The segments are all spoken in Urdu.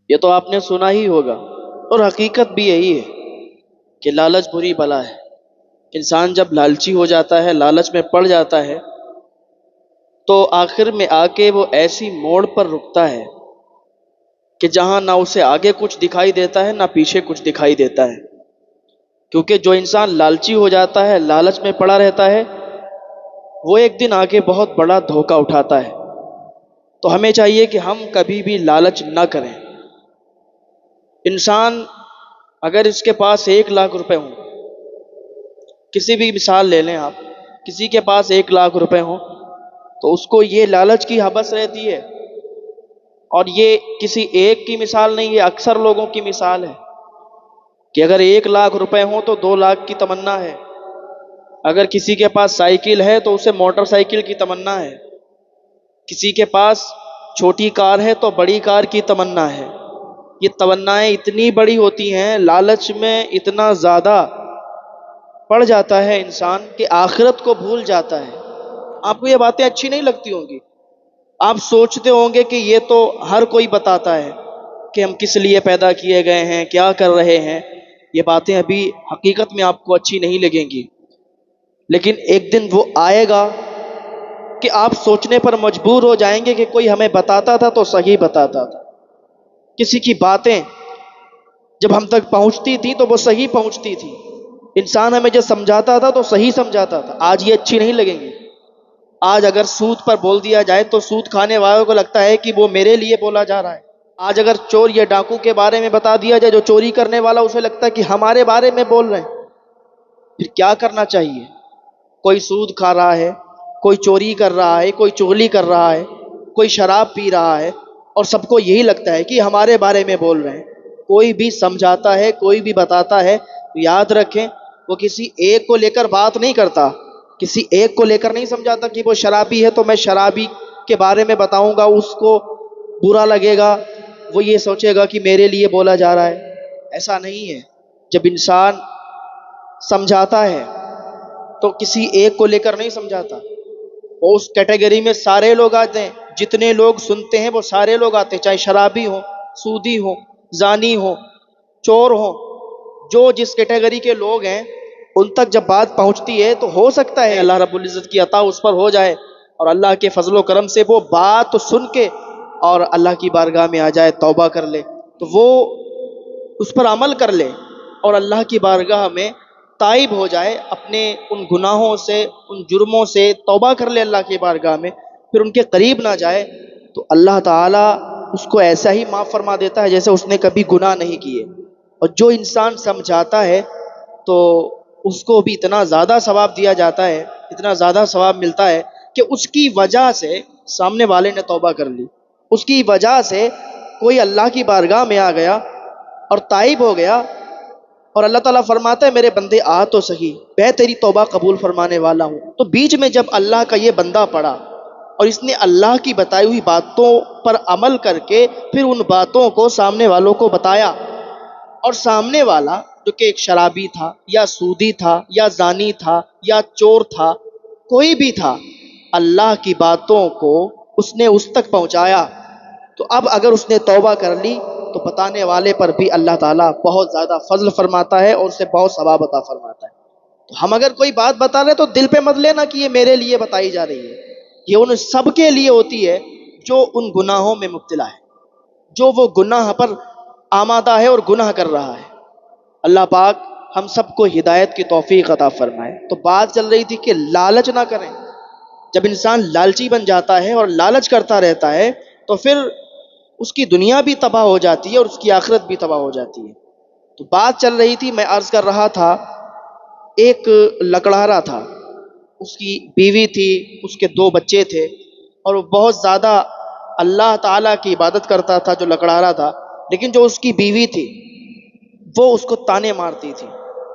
یہ تو آپ نے سنا ہی ہوگا، اور حقیقت بھی یہی ہے کہ لالچ بری بلا ہے۔ انسان جب لالچی ہو جاتا ہے، لالچ میں پڑ جاتا ہے، تو آخر میں آ کے وہ ایسی موڑ پر رکتا ہے کہ جہاں نہ اسے آگے کچھ دکھائی دیتا ہے نہ پیچھے کچھ دکھائی دیتا ہے۔ کیونکہ جو انسان لالچی ہو جاتا ہے، لالچ میں پڑا رہتا ہے، وہ ایک دن آگے بہت بڑا دھوکہ اٹھاتا ہے۔ تو ہمیں چاہیے کہ ہم کبھی بھی لالچ نہ کریں۔ انسان اگر اس کے پاس 1,00,000 روپے ہوں، کسی بھی مثال لے لیں آپ، کسی کے پاس 1,00,000 روپے ہوں تو اس کو یہ لالچ کی ہبس رہتی ہے، اور یہ کسی ایک کی مثال نہیں، یہ اکثر لوگوں کی مثال ہے کہ اگر 1,00,000 روپے ہوں تو 2,00,000 کی تمنا ہے، اگر کسی کے پاس سائیکل ہے تو اسے موٹر سائیکل کی تمنا ہے، کسی کے پاس چھوٹی کار ہے تو بڑی کار کی تمنا ہے۔ یہ تمنائیں اتنی بڑی ہوتی ہیں، لالچ میں اتنا زیادہ پڑ جاتا ہے انسان کہ آخرت کو بھول جاتا ہے۔ آپ کو یہ باتیں اچھی نہیں لگتی ہوں گی، آپ سوچتے ہوں گے کہ یہ تو ہر کوئی بتاتا ہے کہ ہم کس لیے پیدا کیے گئے ہیں، کیا کر رہے ہیں۔ یہ باتیں ابھی حقیقت میں آپ کو اچھی نہیں لگیں گی، لیکن ایک دن وہ آئے گا کہ آپ سوچنے پر مجبور ہو جائیں گے کہ کوئی ہمیں بتاتا تھا تو صحیح بتاتا تھا، کسی کی باتیں جب ہم تک پہنچتی تھی تو وہ صحیح پہنچتی تھی، انسان ہمیں جو سمجھاتا تھا تو صحیح سمجھاتا تھا۔ آج یہ اچھی نہیں لگیں گی۔ آج اگر سود پر بول دیا جائے تو سود کھانے والوں کو لگتا ہے کہ وہ میرے لیے بولا جا رہا ہے۔ آج اگر چور یا ڈاکو کے بارے میں بتا دیا جائے، جو چوری کرنے والا، اسے لگتا ہے کہ ہمارے بارے میں بول رہے ہیں۔ پھر کیا کرنا چاہیے؟ کوئی سود کھا رہا ہے، کوئی چوری کر رہا ہے، کوئی چغلی کر رہا ہے، کوئی شراب پی رہا ہے، اور سب کو یہی لگتا ہے کہ ہمارے بارے میں بول رہے ہیں۔ کوئی بھی سمجھاتا ہے، کوئی بھی بتاتا ہے، تو یاد رکھیں وہ کسی ایک کو لے کر بات نہیں کرتا، کسی ایک کو لے کر نہیں سمجھاتا کہ وہ شرابی ہے تو میں شرابی کے بارے میں بتاؤں گا، اس کو برا لگے گا، وہ یہ سوچے گا کہ میرے لیے بولا جا رہا ہے۔ ایسا نہیں ہے۔ جب انسان سمجھاتا ہے تو کسی ایک کو لے کر نہیں سمجھاتا، وہ اس کیٹیگری میں سارے لوگ آتے ہیں، جتنے لوگ سنتے ہیں وہ سارے لوگ آتے ہیں، چاہے شرابی ہو، سودی ہو، زانی ہو، چور ہو، جو جس کیٹیگری کے لوگ ہیں ان تک جب بات پہنچتی ہے تو ہو سکتا ہے اللہ رب العزت کی عطا اس پر ہو جائے، اور اللہ کے فضل و کرم سے وہ بات سن کے اور اللہ کی بارگاہ میں آ جائے، توبہ کر لے، تو وہ اس پر عمل کر لے اور اللہ کی بارگاہ میں تائب ہو جائے، اپنے ان گناہوں سے، ان جرموں سے توبہ کر لے اللہ کی بارگاہ میں، پھر ان کے قریب نہ جائے، تو اللہ تعالیٰ اس کو ایسا ہی معاف فرما دیتا ہے جیسے اس نے کبھی گناہ نہیں کیے۔ اور جو انسان سمجھاتا ہے تو اس کو بھی اتنا زیادہ ثواب دیا جاتا ہے، اتنا زیادہ ثواب ملتا ہے کہ اس کی وجہ سے سامنے والے نے توبہ کر لی، اس کی وجہ سے کوئی اللہ کی بارگاہ میں آ گیا اور تائب ہو گیا، اور اللہ تعالیٰ فرماتا ہے میرے بندے آ تو صحیح، میں تیری توبہ قبول فرمانے والا ہوں۔ تو بیچ میں جب اللہ کا یہ بندہ پڑا اور اس نے اللہ کی بتائی ہوئی باتوں پر عمل کر کے پھر ان باتوں کو سامنے والوں کو بتایا، اور سامنے والا جو کہ ایک شرابی تھا یا سودی تھا یا زانی تھا یا چور تھا، کوئی بھی تھا، اللہ کی باتوں کو اس نے اس تک پہنچایا، تو اب اگر اس نے توبہ کر لی تو بتانے والے پر بھی اللہ تعالیٰ بہت زیادہ فضل فرماتا ہے اور اسے بہت ثواب عطا فرماتا ہے۔ تو ہم اگر کوئی بات بتا رہے تو دل پہ مت لینا کہ یہ میرے لیے بتائی جا رہی ہے، یہ ان سب کے لیے ہوتی ہے جو ان گناہوں میں مبتلا ہے، جو وہ گناہ پر آمادہ ہے اور گناہ کر رہا ہے۔ اللہ پاک ہم سب کو ہدایت کی توفیق عطا فرمائے۔ تو بات چل رہی تھی کہ لالچ نہ کریں۔ جب انسان لالچی بن جاتا ہے اور لالچ کرتا رہتا ہے تو پھر اس کی دنیا بھی تباہ ہو جاتی ہے اور اس کی آخرت بھی تباہ ہو جاتی ہے۔ تو بات چل رہی تھی، میں عرض کر رہا تھا، ایک لکڑہارا تھا، اس کی بیوی تھی، اس کے 2 بچے تھے، اور وہ بہت زیادہ اللہ تعالیٰ کی عبادت کرتا تھا جو لکڑہارا تھا، لیکن جو اس کی بیوی تھی وہ اس کو تانے مارتی تھی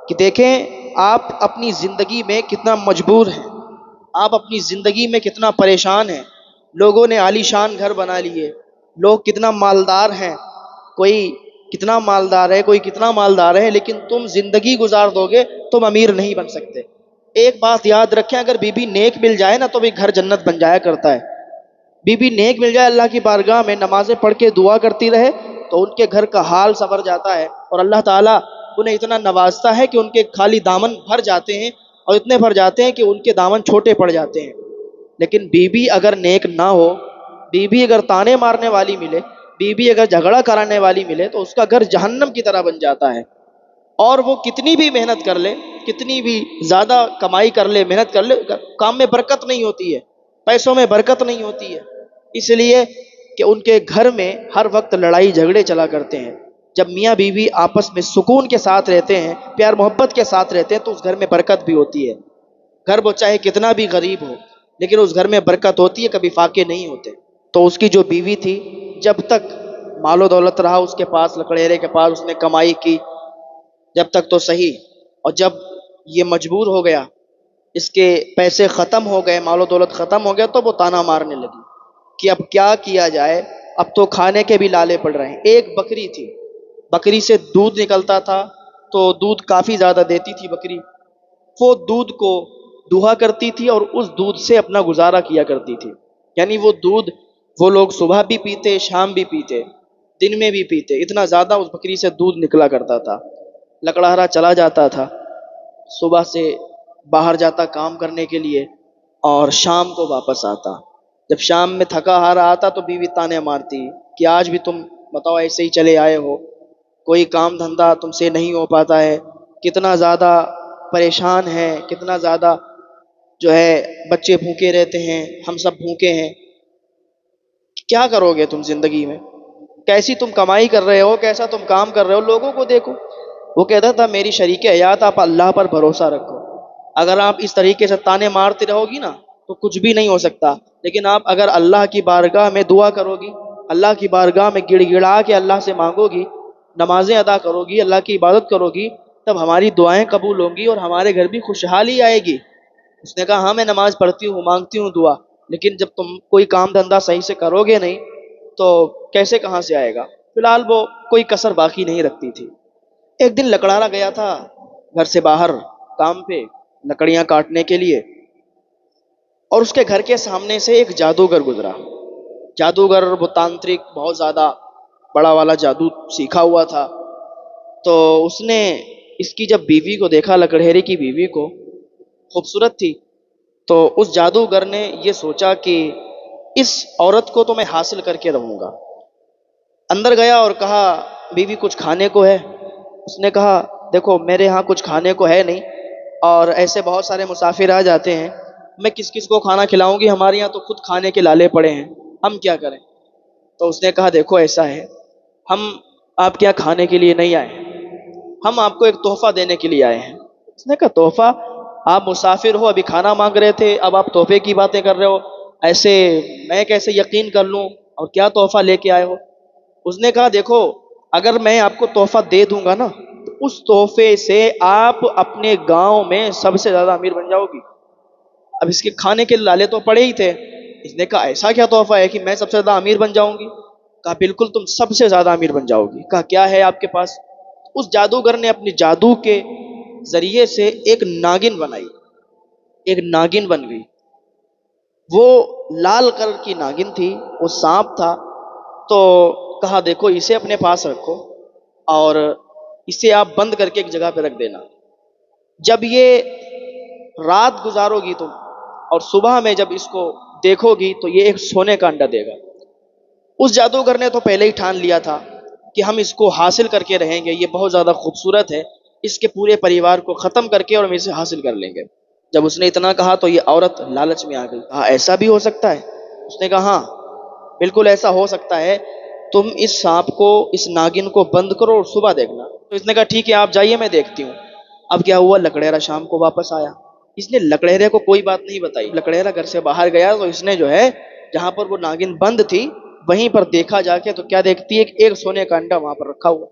کہ دیکھیں آپ اپنی زندگی میں کتنا مجبور ہیں، آپ اپنی زندگی میں کتنا پریشان ہیں، لوگوں نے عالی شان گھر بنا لیے، لوگ کتنا مالدار ہیں، کوئی کتنا مالدار ہے، کوئی کتنا مالدار ہے، لیکن تم زندگی گزار دو گے تم امیر نہیں بن سکتے۔ ایک بات یاد رکھیں، اگر بی بی نیک مل جائے نا تو بھی گھر جنت بن جایا کرتا ہے۔ بی بی نیک مل جائے، اللہ کی بارگاہ میں نمازیں پڑھ کے دعا کرتی رہے تو ان کے گھر کا حال سنور جاتا ہے، اور اللہ تعالیٰ انہیں اتنا نوازتا ہے کہ ان کے خالی دامن بھر جاتے ہیں، اور اتنے بھر جاتے ہیں کہ ان کے دامن چھوٹے پڑ جاتے ہیں۔ لیکن بیوی اگر نیک نہ ہو، بیوی اگر تانے مارنے والی ملے، بیوی اگر جھگڑا کرانے والی ملے، تو اس کا گھر جہنم کی طرح بن جاتا ہے۔ اور وہ کتنی بھی محنت کر لے، کتنی بھی زیادہ کمائی کر لے، محنت کر لے، کام میں برکت نہیں ہوتی ہے، پیسوں میں برکت نہیں ہوتی ہے، اس لیے کہ ان کے گھر میں ہر وقت لڑائی جھگڑے چلا کرتے ہیں۔ جب میاں بیوی آپس میں سکون کے ساتھ رہتے ہیں، پیار محبت کے ساتھ رہتے ہیں، تو اس گھر میں برکت بھی ہوتی ہے۔ گھر وہ چاہے کتنا بھی غریب ہو، لیکن اس گھر میں برکت ہوتی ہے، کبھی فاقے نہیں ہوتے۔ تو اس کی جو بیوی تھی، جب تک مال و دولت رہا اس کے پاس، لکڑیرے کے پاس، اس نے کمائی کی جب تک تو صحیح، اور جب یہ مجبور ہو گیا، اس کے پیسے ختم ہو گئے، مال و دولت ختم ہو گیا، تو وہ تانا مارنے لگی کہ اب کیا کیا جائے، اب تو کھانے کے بھی لالے پڑ رہے ہیں۔ ایک بکری تھی، بکری سے دودھ نکلتا تھا، تو دودھ کافی زیادہ دیتی تھی بکری، وہ دودھ کو دوہا کرتی تھی اور اس دودھ سے اپنا گزارا کیا کرتی تھی۔ یعنی وہ دودھ وہ لوگ صبح بھی پیتے، شام بھی پیتے، دن میں بھی پیتے، اتنا زیادہ اس بکری سے دودھ نکلا کرتا تھا۔ لکڑہارا چلا جاتا تھا، صبح سے باہر جاتا کام کرنے کے لیے، اور شام کو واپس آتا۔ جب شام میں تھکا ہارا آتا تو بیوی تانے مارتی کہ آج بھی تم بتاؤ ایسے ہی چلے آئے ہو، کوئی کام دھندا تم سے نہیں ہو پاتا ہے، کتنا زیادہ پریشان ہے، کتنا زیادہ جو ہے بچے بھوکے رہتے ہیں، ہم سب بھوکے ہیں، کیا کرو گے تم زندگی میں، کیسی تم کمائی کر رہے ہو، کیسا تم کام کر رہے ہو، لوگوں کو دیکھو۔ وہ کہتا تھا میری شریک حیات آپ اللہ پر بھروسہ رکھو، اگر آپ اس طریقے سے تانے مارتے رہو گی نا تو کچھ بھی نہیں ہو سکتا، لیکن آپ اگر اللہ کی بارگاہ میں دعا کرو گی، اللہ کی بارگاہ میں گڑ گڑا کے اللہ سے مانگو گی، نمازیں ادا کرو گی، اللہ کی عبادت کرو گی، تب ہماری دعائیں قبول ہوں گی اور ہمارے گھر بھی خوشحالی آئے گی۔ اس نے کہا ہاں میں نماز پڑھتی ہوں، مانگتی ہوں دعا، لیکن جب تم کوئی کام دھندا صحیح سے کرو گے نہیں تو کیسے کہاں سے آئے گا؟ فی الحال وہ کوئی کسر باقی نہیں رکھتی تھی۔ ایک دن لکڑہارا گیا تھا گھر سے باہر کام پہ، لکڑیاں کاٹنے کے لیے، اور اس کے گھر کے سامنے سے ایک جادوگر گزرا۔ جادوگر وہ تانترک، بہت زیادہ بڑا والا جادو سیکھا ہوا تھا۔ تو اس نے اس کی جب بیوی کو دیکھا، لکڑہیرے کی بیوی کو، خوبصورت تھی، تو اس جادوگر نے یہ سوچا کہ اس عورت کو تو میں حاصل کر کے رہوں گا۔ اندر گیا اور کہا بیوی کچھ کھانے کو ہے؟ اس نے کہا دیکھو میرے ہاں کچھ کھانے کو ہے نہیں، اور ایسے بہت سارے مسافر آ جاتے ہیں، میں کس کس کو کھانا کھلاؤں گی، ہمارے یہاں تو خود کھانے کے لالے پڑے ہیں، ہم کیا کریں؟ تو اس نے کہا دیکھو ایسا ہے، ہم آپ کے یہاں کھانے کے لیے نہیں آئے ہیں، ہم آپ کو ایک تحفہ دینے کے لیے آئے ہیں۔ اس نے کہا تحفہ؟ آپ مسافر ہو، ابھی کھانا مانگ رہے تھے، اب آپ تحفے کی باتیں کر رہے ہو، ایسے میں کیسے یقین کر لوں، اور کیا تحفہ لے کے آئے ہو؟ اس نے کہا دیکھو اگر میں آپ کو تحفہ دے دوں گا نا تو اس تحفے سے آپ اپنے گاؤں میں سب سے زیادہ امیر بن جاؤ گی۔ اب اس کے کھانے کے لالے تو پڑے ہی تھے۔ اس نے کہا ایسا کیا تحفہ ہے کہ میں سب سے زیادہ امیر بن جاؤں گی؟ کہا بالکل تم سب سے زیادہ امیر بن جاؤ گی۔ کہا کیا ہے آپ کے پاس؟ اس جادوگر نے اپنی جادو کے ذریعے سے ایک ناگن بنائی، ایک ناگن بن گئی، وہ لال کلر کی ناگن تھی، وہ سانپ تھا۔ تو کہا دیکھو اسے اپنے پاس رکھو اور اسے آپ بند کر کے ایک جگہ پہ رکھ دینا، جب یہ رات گزارو گی تم اور صبح میں جب اس کو دیکھو گی تو یہ ایک سونے کا انڈا دے گا۔ اس جادوگر نے تو پہلے ہی ٹھان لیا تھا کہ ہم اس کو حاصل کر کے رہیں گے، یہ بہت زیادہ خوبصورت ہے، اس کے پورے پریوار کو ختم کر کے اور ہم اسے حاصل کر لیں گے۔ جب اس نے اتنا کہا تو یہ عورت لالچ میں آ گئی، کہا ایسا بھی ہو سکتا ہے؟ اس نے کہا ہاں بالکل ایسا ہو سکتا ہے، تم اس سانپ کو، اس ناگن کو بند کرو اور صبح دیکھنا۔ تو اس نے کہا ٹھیک ہے آپ جائیے میں دیکھتی ہوں۔ اب کیا ہوا، لکڑیرا شام کو واپس آیا، اس نے لکڑیرے کو کوئی بات نہیں بتائی۔ لکڑیرا گھر سے باہر گیا تو اس نے جو ہے جہاں پر وہ ناگن بند تھی وہیں پر دیکھا جا کے، تو کیا دیکھتی ہے کہ ایک سونے کا انڈا وہاں پر رکھا ہوا۔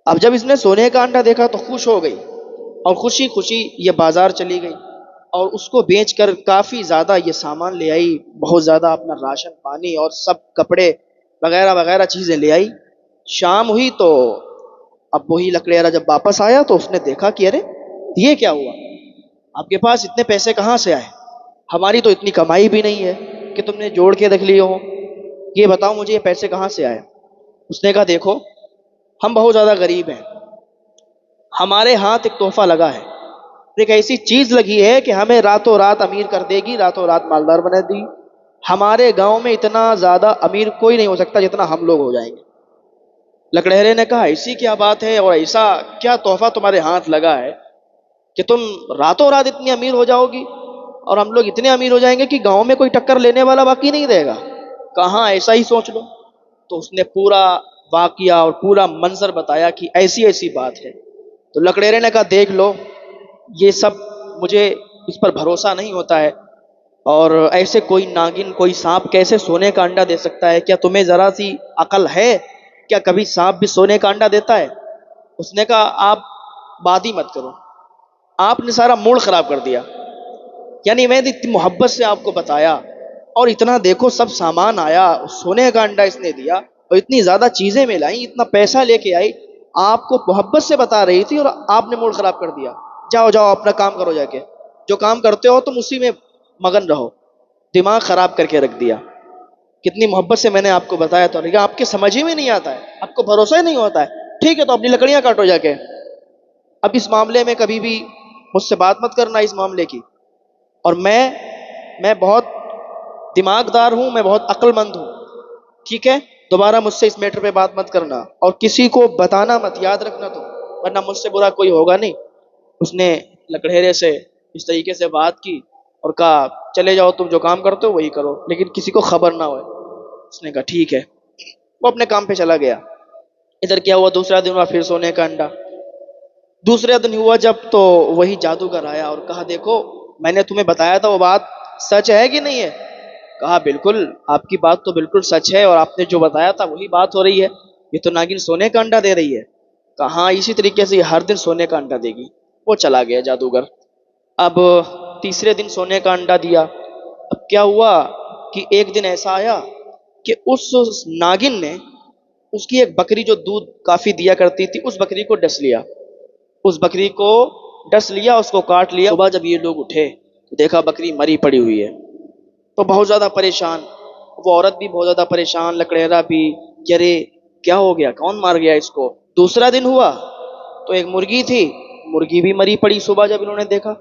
اب جب اس نے سونے کا انڈا دیکھا تو خوش ہو گئی، اور خوشی خوشی یہ بازار چلی گئی اور اس کو بیچ کر کافی زیادہ یہ سامان لے آئی، بہت زیادہ اپنا راشن پانی اور سب کپڑے وغیرہ وغیرہ چیزیں لے آئی۔ شام ہوئی تو اب وہی لکڑیرا جب واپس آیا تو اس نے دیکھا کہ ارے یہ کیا ہوا، آپ کے پاس اتنے پیسے کہاں سے آئے، ہماری تو اتنی کمائی بھی نہیں ہے کہ تم نے جوڑ کے رکھ لیے ہو، یہ بتاؤ مجھے یہ پیسے کہاں سے آئے؟ اس نے کہا دیکھو ہم بہت زیادہ غریب ہیں، ہمارے ہاتھ ایک تحفہ لگا ہے، ایک ایسی چیز لگی ہے کہ ہمیں راتوں رات امیر کر دے گی، راتوں رات مالدار بنا دے گی۔ ہمارے گاؤں میں اتنا زیادہ امیر کوئی نہیں ہو سکتا جتنا ہم لوگ ہو جائیں گے۔ لکڑہرے نے کہا ایسی کیا بات ہے اور ایسا کیا تحفہ تمہارے ہاتھ لگا ہے کہ تم راتوں رات اتنی امیر ہو جاؤ گی اور ہم لوگ اتنے امیر ہو جائیں گے کہ گاؤں میں کوئی ٹکر لینے والا باقی نہیں رہے گا؟ کہاں ایسا ہی سوچ لو۔ تو اس نے پورا واقعہ اور پورا منظر بتایا کہ ایسی ایسی بات ہے۔ تو لکڑیرے نے کہا دیکھ لو یہ سب مجھے اس پر بھروسہ نہیں ہوتا ہے، اور ایسے کوئی ناگن کوئی سانپ کیسے سونے کا انڈا دے سکتا ہے؟ کیا تمہیں ذرا سی عقل ہے؟ کیا کبھی سانپ بھی سونے کا انڈا دیتا ہے؟ اس نے کہا آپ بات ہی مت کرو، آپ نے سارا موڈ خراب کر دیا۔ یعنی میں نے اتنی محبت سے آپ کو بتایا اور اتنا دیکھو سب سامان آیا، سونے کا انڈا اس نے دیا اور اتنی زیادہ چیزیں میں لائی، اتنا پیسہ لے کے آئی، آپ کو محبت سے بتا رہی تھی اور آپ نے موڈ خراب کر دیا۔ جاؤ جاؤ اپنا کام کرو، جا کے جو کام کرتے ہو تم اسی میں مگن رہو، دماغ خراب کر کے رکھ دیا۔ کتنی محبت سے میں نے آپ کو بتایا تھا، لیکن آپ کے سمجھ ہی میں نہیں آتا ہے، آپ کو بھروسہ ہی نہیں ہوتا ہے۔ ٹھیک ہے تو اپنی لکڑیاں کاٹو جا کے، اب اس معاملے میں کبھی بھی مجھ سے بات مت کرنا اس معاملے کی، اور میں بہت دماغ دار ہوں، میں بہت عقل مند ہوں، ٹھیک ہے؟ دوبارہ مجھ سے اس میٹر پہ بات مت کرنا اور کسی کو بتانا مت، یاد رکھنا تو، ورنہ مجھ سے برا کوئی ہوگا نہیں۔ اس نے لکڑہیرے سے اس طریقے سے بات کی اور کہا چلے جاؤ تم جو کام کرتے ہو وہی کرو لیکن کسی کو خبر نہ ہوئے۔ اس نے کہا ٹھیک ہے، وہ اپنے کام پہ چلا گیا۔ ادھر کیا ہوا، دوسرا دن ہوا، پھر سونے کا انڈا۔ دوسرے دن ہوا جب، تو وہی جادوگر آیا اور کہا دیکھو میں نے تمہیں بتایا تھا وہ بات سچ ہے کہ نہیں ہے؟ کہا بالکل آپ کی بات تو بالکل سچ ہے اور آپ نے جو بتایا تھا وہی بات ہو رہی ہے، یہ تو ناگن سونے کا انڈا دے رہی ہے۔ کہاں اسی طریقے سے یہ ہر دن سونے کا انڈا دے گی۔ وہ چلا گیا جادوگر۔ اب تیسرے دن سونے کا انڈا دیا۔ اب کیا ہوا کہ ایک دن ایسا آیا کہ اس ناگن نے اس کی ایک بکری جو دودھ کافی دیا کرتی تھی اس بکری کو ڈس لیا، اس بکری کو ڈس لیا، اس کو کاٹ لیا۔ صبح جب یہ لوگ اٹھے تو دیکھا بکری مری پڑی ہوئی ہے، تو بہت زیادہ پریشان، وہ عورت بھی بہت زیادہ پریشان، لکڑیرا بھی کہ ارے کیا ہو گیا، کون مار گیا اس کو۔ دوسرا دن ہوا تو ایک مرغی تھی، مرغی بھی مری پڑی۔ صبح جب انہوں نے دیکھا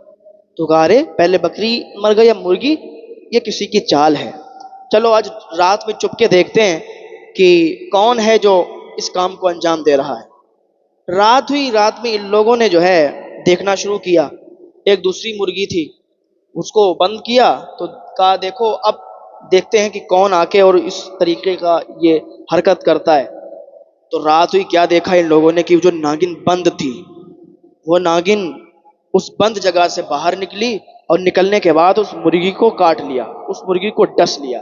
تو کہا ارے پہلے بکری مر گئی اب مرغی، یہ کسی کی چال ہے، چلو آج رات میں چپ کے دیکھتے ہیں کہ کون ہے جو اس کام کو انجام دے رہا ہے۔ رات ہوئی، رات میں ان لوگوں نے جو ہے دیکھنا شروع کیا۔ ایک دوسری مرغی تھی، اس کو بند کیا تو کہا دیکھو اب دیکھتے ہیں کہ کون آ کے اور اس طریقے کا یہ حرکت کرتا ہے۔ تو رات ہوئی، کیا دیکھا ان لوگوں نے کہ جو ناگن بند تھی، وہ ناگن اس بند جگہ سے باہر نکلی اور نکلنے کے بعد اس مرغی کو کاٹ لیا، اس مرغی کو ڈس لیا۔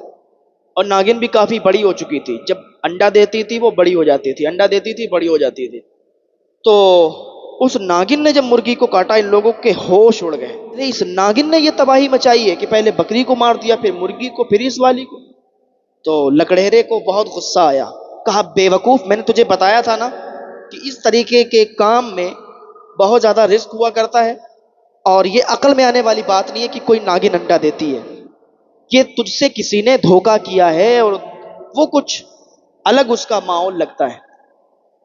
اور ناگن بھی کافی بڑی ہو چکی تھی، جب انڈا دیتی تھی وہ بڑی ہو جاتی تھی، انڈا دیتی تھی بڑی ہو جاتی تھی۔ تو اس ناگن نے جب مرغی کو کاٹا ان لوگوں کے ہوش اڑ گئے، ارے اس ناگن نے یہ تباہی مچائی ہے کہ پہلے بکری کو مار دیا، پھر مرغی کو، پھر اس والی کو۔ تو لکڑہرے کو بہت غصہ آیا، کہا بے وقوف میں نے تجھے بتایا تھا نا کہ اس طریقے کے کام میں بہت زیادہ رسک ہوا کرتا ہے، اور یہ عقل میں آنے والی بات نہیں ہے کہ کوئی ناگن انڈا دیتی ہے، یہ تجھ سے کسی نے دھوکا کیا ہے اور وہ کچھ الگ اس کا ماحول لگتا ہے،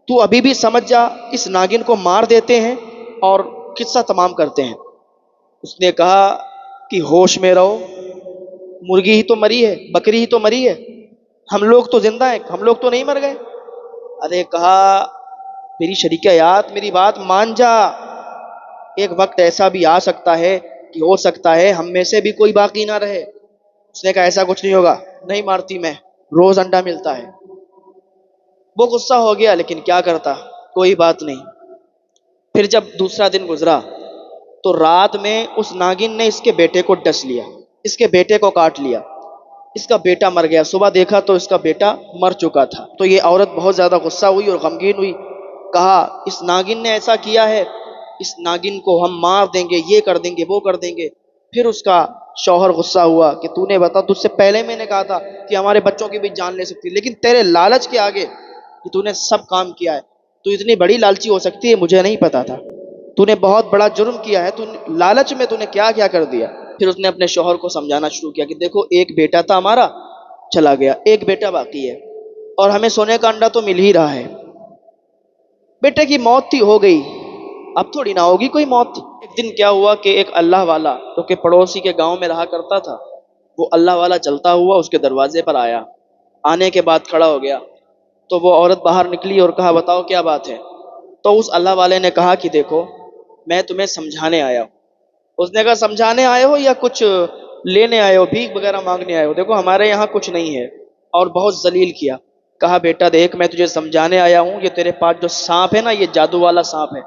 تو ابھی بھی سمجھ جا، اس ناگن کو مار دیتے ہیں اور قصہ تمام کرتے ہیں۔ اس نے کہا کہ ہوش میں رہو، مرغی ہی تو مری ہے، بکری ہی تو مری ہے، ہم لوگ تو زندہ ہیں، ہم لوگ تو نہیں مر گئے۔ ارے کہا میری شریک حیات میری بات مان جا، ایک وقت ایسا بھی آ سکتا ہے کہ ہو سکتا ہے ہم میں سے بھی کوئی باقی نہ رہے۔ اس نے کہا ایسا کچھ نہیں ہوگا، نہیں مارتی میں، روز انڈا ملتا ہے۔ وہ غصہ ہو گیا لیکن کیا کرتا، کوئی بات نہیں۔ پھر جب دوسرا دن گزرا تو رات میں اس ناگن نے اس کے بیٹے کو ڈس لیا، اس کے بیٹے کو کاٹ لیا، اس کا بیٹا مر گیا۔ صبح دیکھا تو اس کا بیٹا مر چکا تھا۔ تو یہ عورت بہت زیادہ غصہ ہوئی اور غمگین ہوئی، کہا اس ناگن نے ایسا کیا ہے، اس ناگن کو ہم مار دیں گے، یہ کر دیں گے، وہ کر دیں گے۔ پھر اس کا شوہر غصہ ہوا کہ تو نے بتا، تجھ سے پہلے میں نے کہا تھا کہ ہمارے بچوں کی بھی جان لے سکتی، لیکن تیرے لالچ کے آگے کہ تو نے سب کام کیا ہے، تو اتنی بڑی لالچی ہو سکتی ہے مجھے نہیں پتا تھا، تو نے بہت بڑا جرم کیا ہے، تو لالچ میں تو نے کیا کیا کر دیا۔ پھر اس نے اپنے شوہر کو سمجھانا شروع کیا کہ دیکھو ایک بیٹا تھا ہمارا، چلا گیا، ایک بیٹا باقی ہے، اور ہمیں سونے کا انڈا تو مل ہی رہا ہے. بیٹے کی موت تھی، ہو گئی، اب تھوڑی نہ ہوگی کوئی موت. ایک دن کیا ہوا کہ ایک اللہ والا جو کہ پڑوسی کے گاؤں میں رہا کرتا تھا، وہ اللہ والا چلتا ہوا اس کے دروازے پر آیا. آنے کے بعد کھڑا ہو گیا تو وہ عورت باہر نکلی اور کہا بتاؤ کیا بات ہے. تو اس اللہ والے نے کہا کہ دیکھو میں تمہیں سمجھانے آیا ہوں. اس نے کہا سمجھانے آئے ہو یا کچھ لینے آئے ہو، بھیک وغیرہ مانگنے آئے ہو؟ دیکھو ہمارے یہاں کچھ نہیں ہے. اور بہت ذلیل کیا. کہا بیٹا دیکھ میں تجھے سمجھانے آیا ہوں، یہ تیرے پاس جو سانپ ہے نا یہ جادو والا سانپ ہے،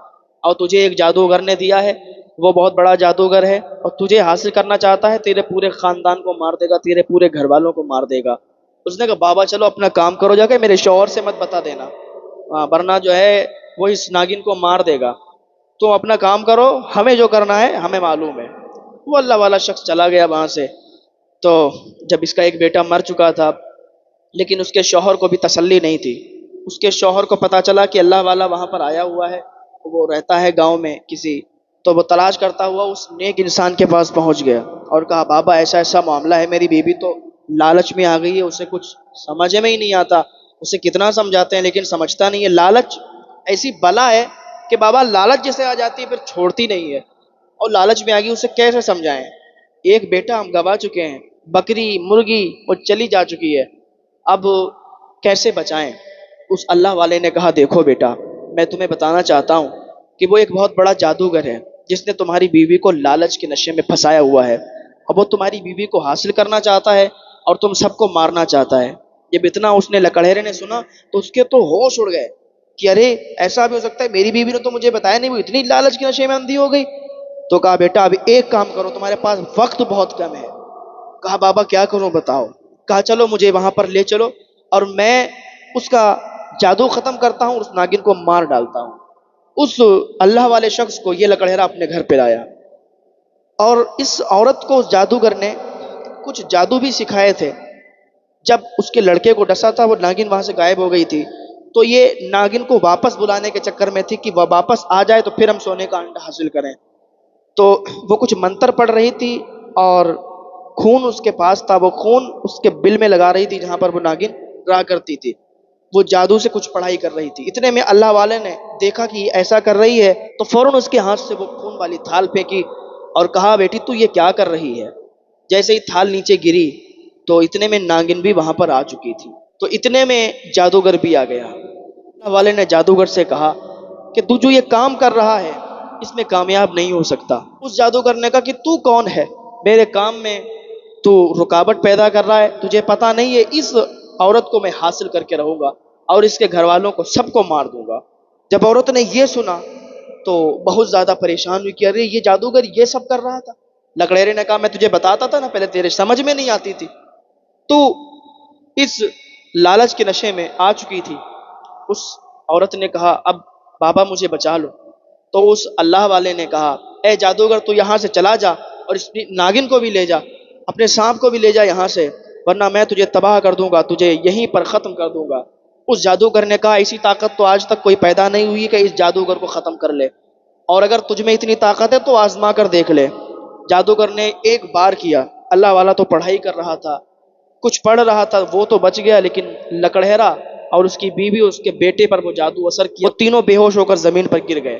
اور تجھے ایک جادوگر نے دیا ہے، وہ بہت بڑا جادوگر ہے اور تجھے حاصل کرنا چاہتا ہے، تیرے پورے خاندان کو مار دے گا، تیرے پورے گھر والوں کو مار دے گا. اس نے کہا بابا چلو اپنا کام کرو، جا کے میرے شوہر سے مت بتا دینا، ورنہ جو ہے وہ اس ناگن کو مار دے گا. تم اپنا کام کرو، ہمیں جو کرنا ہے ہمیں معلوم ہے. وہ اللہ والا شخص چلا گیا وہاں سے. تو جب اس کا ایک بیٹا مر چکا تھا لیکن اس کے شوہر کو بھی تسلی نہیں تھی. اس کے شوہر کو پتا چلا کہ اللہ والا وہاں پر آیا ہوا ہے، وہ رہتا ہے گاؤں میں کسی. تو وہ تلاش کرتا ہوا اس نیک انسان کے پاس پہنچ گیا اور کہا بابا ایسا ایسا معاملہ ہے، میری بیوی تو لالچ میں آ گئی ہے، اسے کچھ سمجھ میں ہی نہیں آتا، اسے کتنا سمجھاتے ہیں لیکن سمجھتا نہیں ہے. لالچ ایسی بلا ہے کہ بابا لالچ جسے آ جاتی ہے پھر چھوڑتی نہیں ہے، اور لالچ میں آ گئی، اسے کیسے سمجھائیں؟ ایک بیٹا ہم گوا چکے ہیں، بکری مرغی وہ چلی جا چکی ہے، اب کیسے بچائیں؟ اس اللہ والے نے کہا دیکھو بیٹا میں تمہیں بتانا چاہتا ہوں کہ وہ ایک بہت بڑا جادوگر ہے جس نے تمہاری بیوی کو لالچ کے نشے میں پھنسایا ہوا ہے. اب وہ تمہاری بیوی کو حاصل کرنا چاہتا ہے اور تم سب کو مارنا چاہتا ہے. جب اتنا اس نے لکڑہیرے نے سنا تو اس کے تو ہوش اڑ گئے کہ ارے ایسا بھی ہو سکتا ہے، میری بیوی نے تو مجھے بتایا نہیں، وہ اتنی لالچ کے نشے میں اندھی ہو گئی. تو کہا بیٹا اب ایک کام کرو، تمہارے پاس وقت بہت کم ہے. کہا بابا کیا کروں بتاؤ. کہا چلو مجھے وہاں پر لے چلو اور میں اس کا جادو ختم کرتا ہوں، اس ناگن کو مار ڈالتا ہوں. اس اللہ والے شخص کو یہ لکڑہیرا اپنے گھر پہ لایا اور اس عورت کو اس جادوگر نے کچھ جادو بھی سکھائے تھے. جب اس کے لڑکے کو ڈسا تھا وہ ناگن وہاں سے غائب ہو گئی تھی، تو یہ ناگن کو واپس بلانے کے چکر میں تھی کہ وہ واپس آ جائے تو پھر ہم سونے کا انڈا حاصل کریں. تو وہ کچھ منتر پڑھ رہی تھی اور خون اس کے پاس تھا، وہ خون اس کے بل میں لگا رہی تھی جہاں پر وہ ناگن رہا کرتی تھی. وہ جادو سے کچھ پڑھائی کر رہی تھی. اتنے میں اللہ والے نے دیکھا کہ یہ ایسا کر رہی ہے تو فوراً اس کے ہاتھ سے وہ خون والی تھال پھینکی اور کہا بیٹی تو یہ کیا کر رہی ہے. جیسے ہی تھال نیچے گری تو اتنے میں ناگن بھی وہاں پر آ چکی تھی. تو اتنے میں جادوگر بھی آ گیا. اللہ والے نے جادوگر سے کہا کہ تو جو یہ کام کر رہا ہے اس میں کامیاب نہیں ہو سکتا. اس جادوگر نے کہا کہ تو کون ہے میرے کام میں تو رکاوٹ پیدا کر رہا ہے؟ تجھے پتا نہیں ہے اس عورت کو میں حاصل کر کے رہوں گا اور اس کے گھر والوں کو سب کو مار دوں گا. جب عورت نے یہ سنا تو بہت زیادہ پریشان ہوئی کہ ارے یہ جادوگر یہ سب کر رہا تھا. لکڑیرے نے کہا میں تجھے بتاتا تھا نا، پہلے تیرے سمجھ میں نہیں آتی تھی، تو اس لالچ کے نشے میں آ چکی تھی. اس عورت نے کہا اب بابا مجھے بچا لو. تو اس اللہ والے نے کہا اے جادوگر تو یہاں سے چلا جا اور اس ناگن کو بھی لے جا، اپنے سانپ کو بھی لے جا یہاں سے، ورنہ میں تجھے تباہ کر دوں گا، تجھے یہیں پر ختم کر دوں گا. اس جادوگر نے کہا ایسی طاقت تو آج تک کوئی پیدا نہیں ہوئی کہ اس جادوگر کو ختم کر لے، اور اگر تجھ میں اتنی طاقت ہے تو آزما کر دیکھ لے. جادوگر نے ایک بار کیا. اللہ والا تو پڑھائی کر رہا تھا، کچھ پڑھ رہا تھا، وہ تو بچ گیا لیکن لکڑہیرا اور اس کی بیوی اس کے بیٹے پر وہ جادو اثر کیا، وہ تینوں بے ہوش ہو کر زمین پر گر گئے.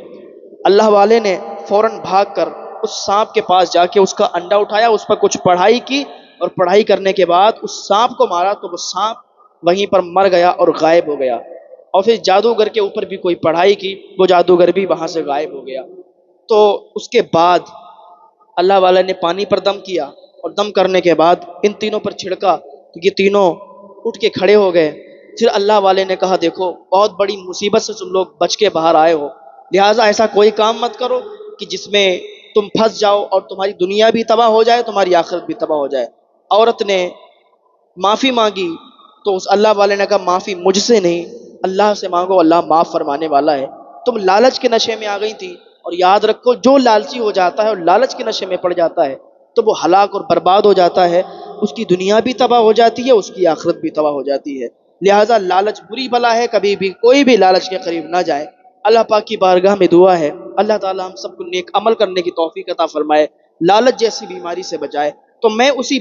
اللہ والے نے فوراً بھاگ کر اس سانپ کے پاس جا کے اس کا انڈا اٹھایا، اس پر کچھ پڑھائی کی اور پڑھائی کرنے کے بعد اس سانپ کو مارا تو وہ سانپ وہیں پر مر گیا اور غائب ہو گیا. اور پھر جادوگر کے اوپر بھی کوئی پڑھائی کی، وہ جادوگر بھی وہاں سے غائب ہو گیا. تو اس کے بعد اللہ والا نے پانی پر دم کیا اور دم کرنے کے بعد ان تینوں پر چھڑکا تو یہ تینوں اٹھ کے کھڑے ہو گئے. پھر اللہ والے نے کہا دیکھو بہت بڑی مصیبت سے تم لوگ بچ کے باہر آئے ہو، لہٰذا ایسا کوئی کام مت کرو کہ جس میں تم پھنس جاؤ اور تمہاری دنیا بھی تباہ ہو جائے، تمہاری آخرت بھی تباہ ہو جائے. عورت نے معافی مانگی تو اس اللہ والے نے کہا معافی مجھ سے نہیں، اللہ سے مانگو، اللہ معاف فرمانے والا ہے. تم لالچ کے نشے میں آ گئی تھی، اور یاد رکھو جو لالچی ہو جاتا ہے اور لالچ کے نشے میں پڑ جاتا ہے تو وہ ہلاک اور برباد ہو جاتا ہے، اس کی دنیا بھی تباہ ہو جاتی ہے، اس کی آخرت بھی تباہ ہو جاتی ہے. لہٰذا لالچ بری بلا ہے، کبھی بھی کوئی بھی لالچ کے قریب نہ جائے. اللہ پاک کی بارگاہ میں دعا ہے اللہ تعالی ہم سب کو نیک عمل کرنے کی توفیق عطا فرمائے، لالچ جیسی بیماری سے بچائے. تو میں اسی